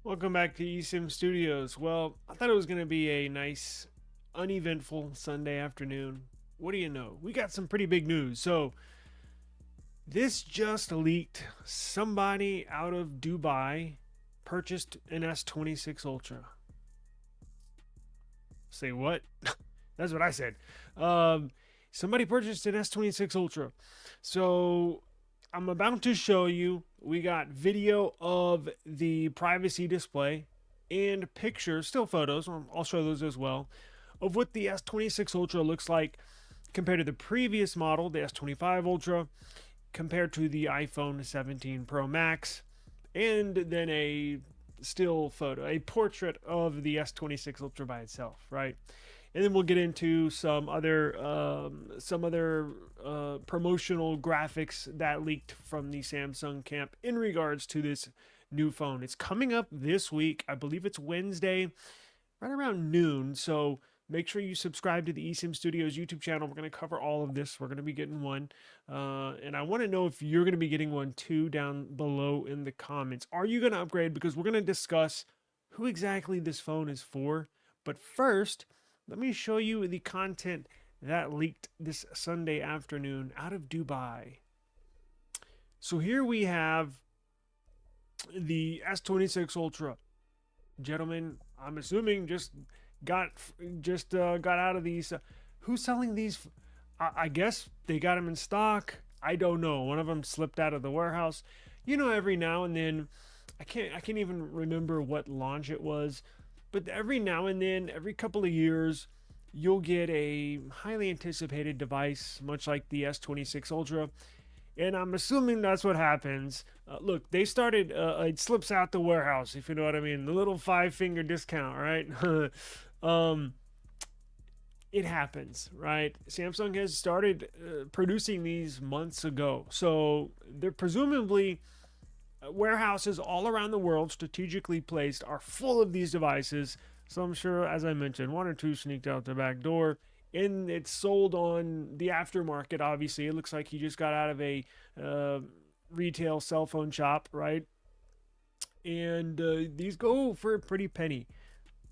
Welcome back to eSIMstudios. Well, I thought it was going to be a nice, uneventful Sunday afternoon. What do you know? We got some pretty big news. So, this just leaked. Somebody out of Dubai purchased an S26 Ultra. Say what? That's what I said. Um, Somebody purchased an S26 Ultra. So, I'm about to show you. We got video of the privacy display and pictures, still photos. I'll show those as well, of what the S26 Ultra looks like compared to the previous model, the S25 Ultra, compared to the iPhone 17 Pro Max, and then a still photo, a portrait of the S26 Ultra by itself, right? And then we'll get into some other promotional graphics that leaked from the Samsung camp in regards to this new phone. It's coming up this week. I believe it's Wednesday, right around noon. So make sure you subscribe to the eSIMstudios YouTube channel. We're going to cover all of this. We're going to be getting one. And I want to know if you're going to be getting one too down below in the comments. Are you going to upgrade? Because we're going to discuss who exactly this phone is for. But first, let me show you the content that leaked this Sunday afternoon out of Dubai. So here we have the S26 Ultra. Gentlemen, I'm assuming just got out of these. Who's selling these? I guess they got them in stock. I don't know. One of them slipped out of the warehouse. You know, every now and then, I can't even remember what launch it was. But every now and then, every couple of years, you'll get a highly anticipated device, much like the S26 Ultra. And I'm assuming that's what happens. Look, they started, it slips out the warehouse, if you know what I mean. The little 5-finger discount, right? It happens, right? Samsung has started producing these months ago. So they're presumably warehouses all around the world, strategically placed, are full of these devices. So I'm sure, as I mentioned, one or two sneaked out the back door, and it's sold on the aftermarket. Obviously, it looks like he just got out of a retail cell phone shop, right? And these go for a pretty penny.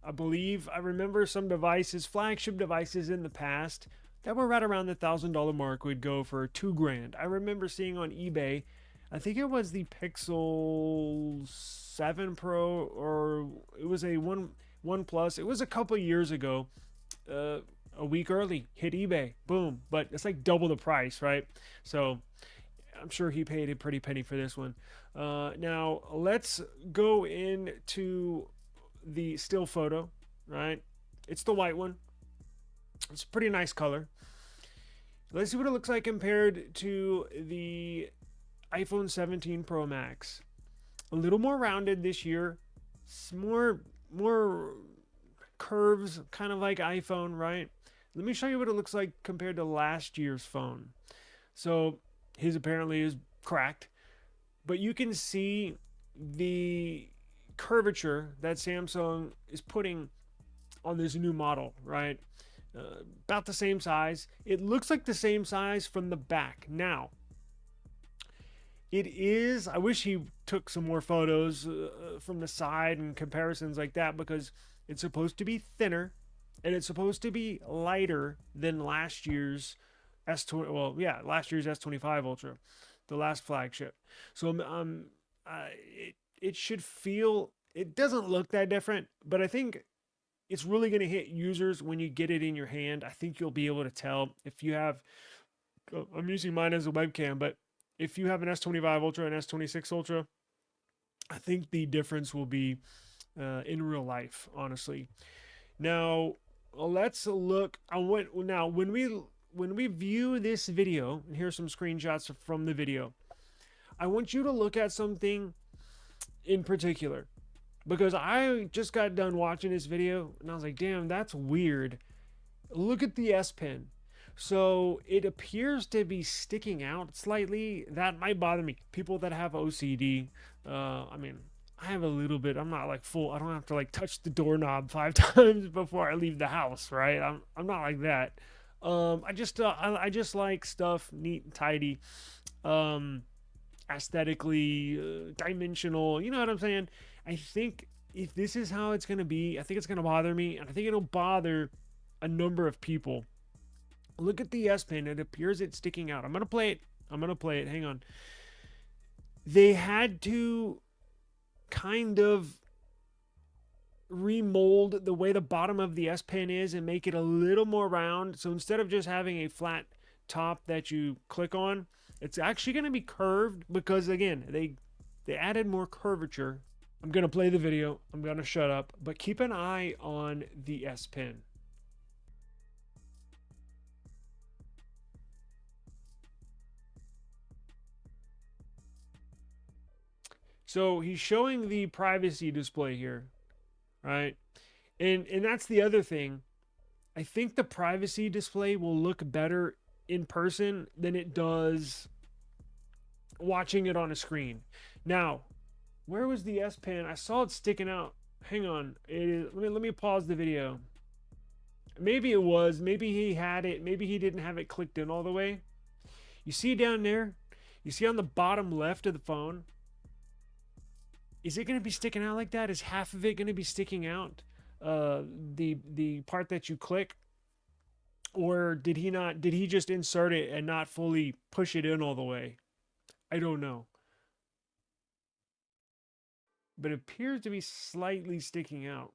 I remember some devices, flagship devices in the past, that were right around the $1,000 mark would go for $2,000. I remember seeing on eBay, I think it was the Pixel 7 Pro, or it was a One Plus. It was a couple years ago, a week early, hit eBay, boom. But it's like double the price, right? So I'm sure he paid a pretty penny for this one. Now let's go into the still photo, right? It's the white one. It's a pretty nice color. Let's see what it looks like compared to the iPhone 17 Pro Max. A little more rounded this year. It's more curves, kind of like iPhone, right? Let me show you what it looks like compared to last year's phone. So his apparently is cracked, but you can see the curvature that Samsung is putting on this new model, right? About the same size. It looks like the same size from the back. Now, it is, I wish he took some more photos from the side and comparisons like that, because it's supposed to be thinner and it's supposed to be lighter than last year's last year's S25 Ultra, the last flagship. So it should feel, it doesn't look that different, but I think it's really going to hit users when you get it in your hand. I think you'll be able to tell if you have, I'm using mine as a webcam, but if you have an S25 Ultra and S26 Ultra, I think the difference will be in real life, honestly. Now, let's look. Now, when we view this video, and here's some screenshots from the video, I want you to look at something in particular, because I just got done watching this video and I was like, damn, that's weird. Look at the S Pen. So it appears to be sticking out slightly. That might bother me. People that have OCD, I mean, I have a little bit. I'm not like full. I don't have to like touch the doorknob 5 times before I leave the house, right? I'm not like that. I just like stuff neat and tidy, aesthetically dimensional. You know what I'm saying? I think if this is how it's going to be, I think it's going to bother me, and I think it'll bother a number of people. Look at the S Pen. It appears it's sticking out. I'm going to play it. I'm going to play it. Hang on. They had to kind of remold the way the bottom of the S Pen is and make it a little more round. So instead of just having a flat top that you click on, it's actually going to be curved because, again, they added more curvature. I'm going to play the video. I'm going to shut up, but keep an eye on the S Pen. So he's showing the privacy display here, right? And that's the other thing. I think the privacy display will look better in person than it does watching it on a screen. Now, where was the S Pen? I saw it sticking out. Hang on. It is, let me pause the video. Maybe it was. Maybe he had it. Maybe he didn't have it clicked in all the way. You see down there? You see on the bottom left of the phone? Is it going to be sticking out like that? Is half of it going to be sticking out? The part that you click? Or did he just insert it and not fully push it in all the way? I don't know. But it appears to be slightly sticking out.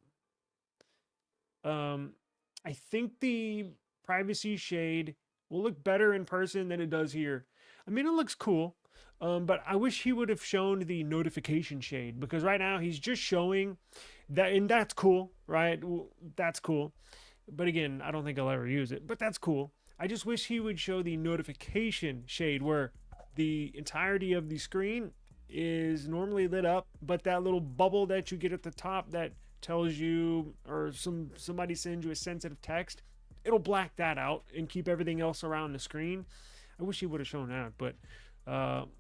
I think the privacy shade will look better in person than it does here. I mean, it looks cool, but I wish he would have shown the notification shade, because right now he's just showing that, and that's cool, right? That's cool. But again, I don't think I'll ever use it, but that's cool. I just wish he would show the notification shade where the entirety of the screen is normally lit up, but that little bubble that you get at the top that tells you, or somebody sends you a sensitive text, it'll black that out and keep everything else around the screen. I wish he would have shown that, but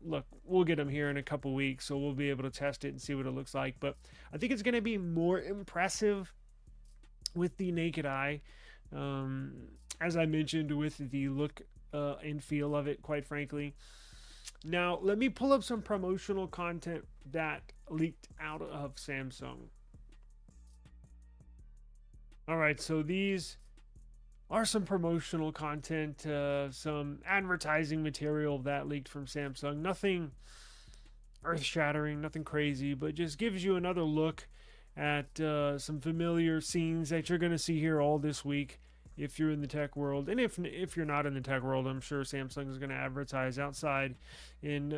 look, we'll get them here in a couple weeks, so we'll be able to test it and see what it looks like. But I think it's going to be more impressive with the naked eye, as I mentioned, with the look and feel of it, quite frankly. Now, let me pull up some promotional content that leaked out of Samsung. All right, so these are some promotional content, some advertising material that leaked from Samsung. Nothing earth-shattering, nothing crazy, but just gives you another look at some familiar scenes that you're going to see here all this week if you're in the tech world. And if you're not in the tech world, I'm sure Samsung is going to advertise outside in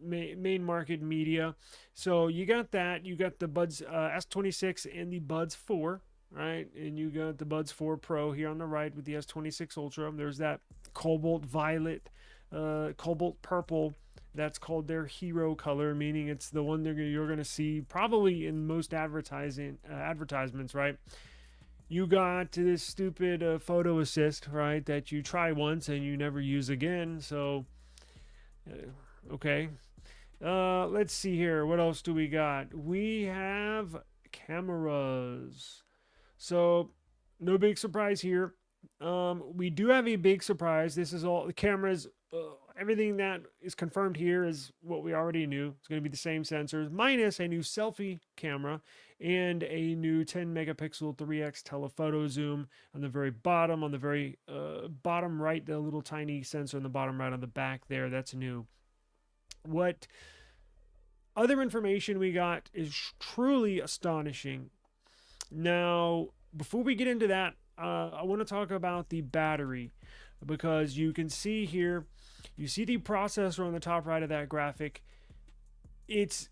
main market media. So you got that. You got the Buds S26 and the Buds 4. Right, and you got the Buds 4 Pro here on the right with the S26 Ultra. There's that cobalt violet, cobalt purple. That's called their hero color, meaning it's the one you're going to see probably in most advertisements, right? You got this stupid photo assist, right, that you try once and you never use again. So, okay. Let's see here. What else do we got? We have cameras. So, no big surprise here. We do have a big surprise. This is all the cameras. Everything that is confirmed here is what we already knew. It's going to be the same sensors, minus a new selfie camera and a new 10 megapixel 3x telephoto zoom on the very bottom. On the very bottom right, the little tiny sensor on the bottom right on the back there. That's new. What other information we got is truly astonishing. Now, before we get into that, I want to talk about the battery, because you can see here, you see the processor on the top right of that graphic. It's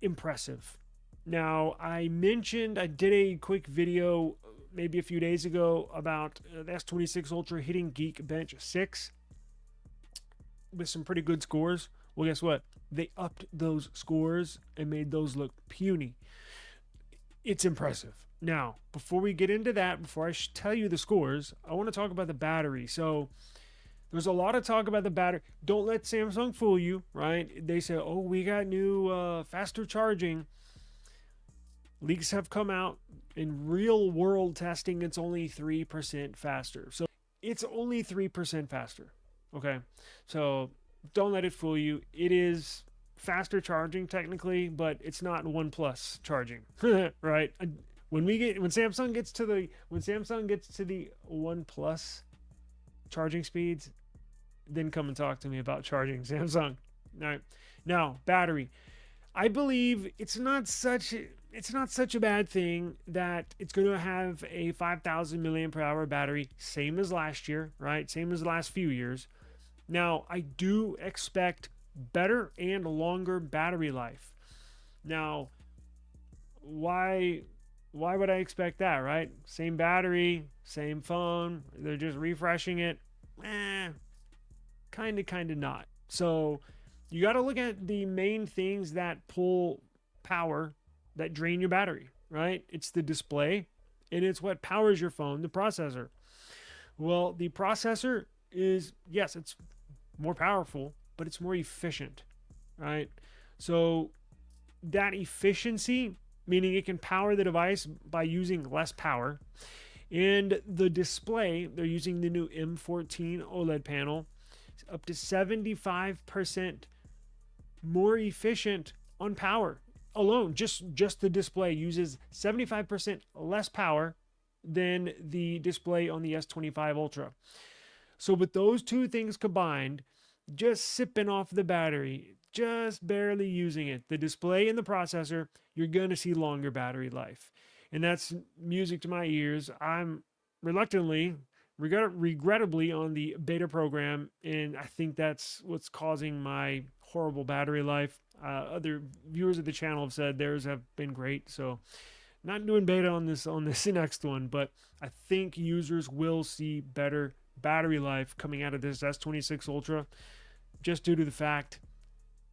impressive. Now, I did a quick video maybe a few days ago about the S26 Ultra hitting Geekbench 6 with some pretty good scores. Well, guess what? They upped those scores and made those look puny. It's impressive. Now, before we get into that, before I tell you the scores, I want to talk about the battery. So, there's a lot of talk about the battery. Don't let Samsung fool you, right? They say, oh, we got new faster charging. Leaks have come out. In real world testing, it's only 3% faster. So, it's only 3% faster. Okay? So, don't let it fool you. It is faster charging technically, but it's not OnePlus charging, right? When Samsung gets to the OnePlus charging speeds, then come and talk to me about charging, Samsung. All right. Now, battery. I believe it's not such a bad thing that it's going to have a 5,000 milliamp per hour battery, same as last year, right? Same as the last few years. Now, I do expect better and longer battery life. Now, why would I expect that, right? Same battery, same phone, they're just refreshing it. Kind of not. So, you got to look at the main things that pull power, that drain your battery, right? It's the display and it's what powers your phone, the processor. Well, the processor is, yes, it's more powerful, but it's more efficient, right? So that efficiency, meaning it can power the device by using less power, and the display, they're using the new M14 OLED panel, up to 75% more efficient on power alone. Just the display uses 75% less power than the display on the S25 Ultra. So with those two things combined, just sipping off the battery, just barely using it, the display and the processor, you're going to see longer battery life. And that's music to my ears. I'm regrettably on the beta program, and I think that's what's causing my horrible battery life. Other viewers of the channel have said theirs have been great, so not doing beta on this next one, but I think users will see better battery life coming out of this S26 Ultra, just due to the fact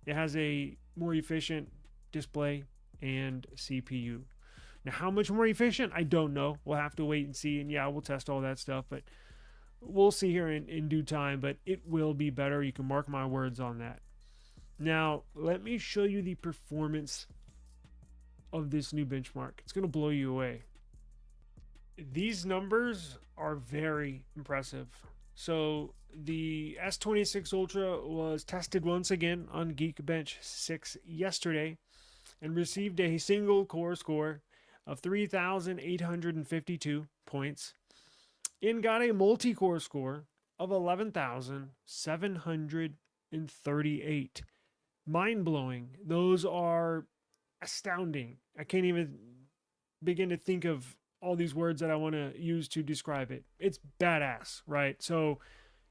it has a more efficient display and CPU. Now, how much more efficient? I don't know. We'll have to wait and see. And yeah, we'll test all that stuff, but we'll see here in due time. But it will be better. You can mark my words on that. Now, let me show you the performance of this new benchmark. It's going to blow you away. These numbers are very impressive. So the S26 Ultra was tested once again on Geekbench 6 yesterday and received a single core score of 3,852 points and got a multi-core score of 11,738. Mind-blowing. Those are astounding. I can't even begin to think of all these words that I want to use to describe it. It's badass, right? So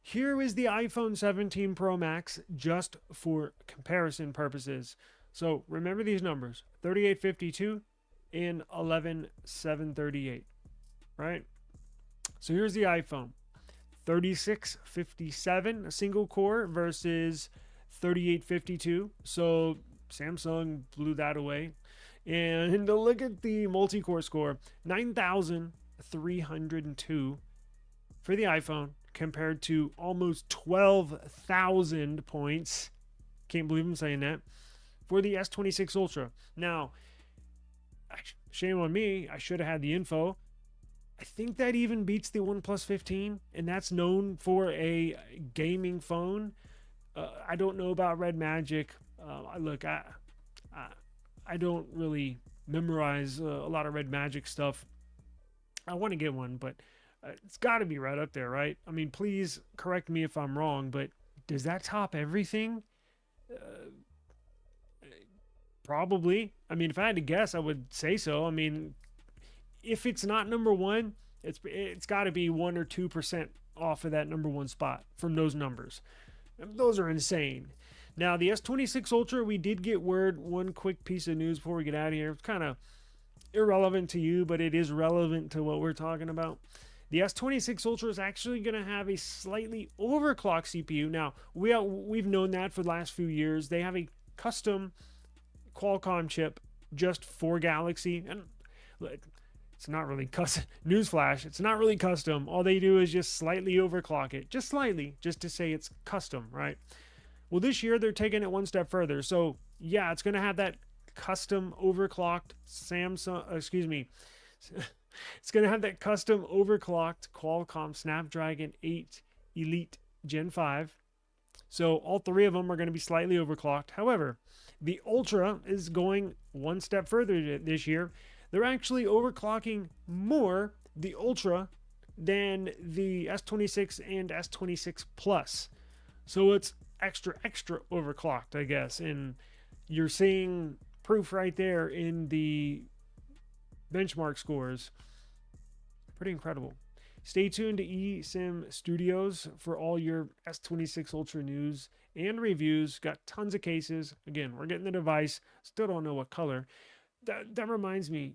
here is the iPhone 17 Pro Max just for comparison purposes. So remember these numbers, 3852 and 11738, right? So here's the iPhone, 3657, a single core versus 3852. So Samsung blew that away. And to look at the multi-core score, 9,302 for the iPhone compared to almost 12,000 points. Can't believe I'm saying that. For the S26 Ultra. Now, shame on me, I should have had the info. I think that even beats the OnePlus 15, and that's known for a gaming phone. I don't know about Red Magic. Look, I don't really memorize a lot of Red Magic stuff. I want to get one, but it's got to be right up there, right? I mean, please correct me if I'm wrong, but does that top everything? Probably. I mean, if I had to guess, I would say so. I mean, if it's not number one, it's got to be 1 or 2% off of that number one spot from those numbers. Those are insane. Now, the S26 Ultra, we did get word, one quick piece of news before we get out of here. It's kind of irrelevant to you, but it is relevant to what we're talking about. The S26 Ultra is actually going to have a slightly overclocked CPU. Now, we've known that for the last few years. They have a custom Qualcomm chip just for Galaxy. And it's not really custom. Newsflash, it's not really custom. All they do is just slightly overclock it. Just slightly, just to say it's custom, right? Well, this year they're taking it one step further. So, yeah, it's going to have that custom overclocked it's going to have that custom overclocked Qualcomm Snapdragon 8 Elite Gen 5. So all three of them are going to be slightly overclocked. However, the Ultra is going one step further this year. They're actually overclocking more the Ultra than the S26 and S26 Plus. So it's extra overclocked, I guess. And you're seeing proof right there in the benchmark scores. Pretty incredible. Stay tuned to eSIMstudios for all your S26 Ultra news and reviews. Got tons of cases. Again, we're getting the device. Still don't know what color. That reminds me.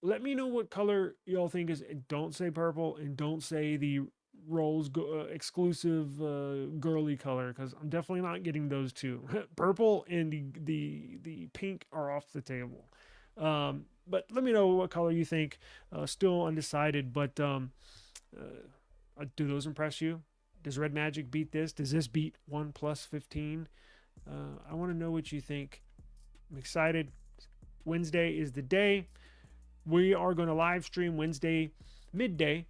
Let me know what color y'all think is. Don't say purple and don't say the Rolls exclusive girly color, because I'm definitely not getting those two. Purple and the pink are off the table. But let me know what color you think. Still undecided, but do those impress you? Does Red Magic beat this? Does this beat OnePlus 15? I want to know what you think. I'm excited. Wednesday is the day. We are going to live stream Wednesday midday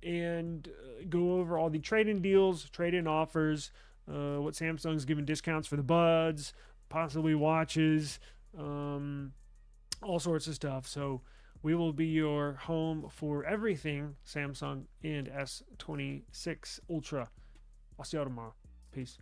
and go over all the trade-in deals, trade-in offers, what Samsung's giving discounts for the buds, possibly watches, all sorts of stuff. So we will be your home for everything Samsung and S26 Ultra. I'll see y'all tomorrow. Peace.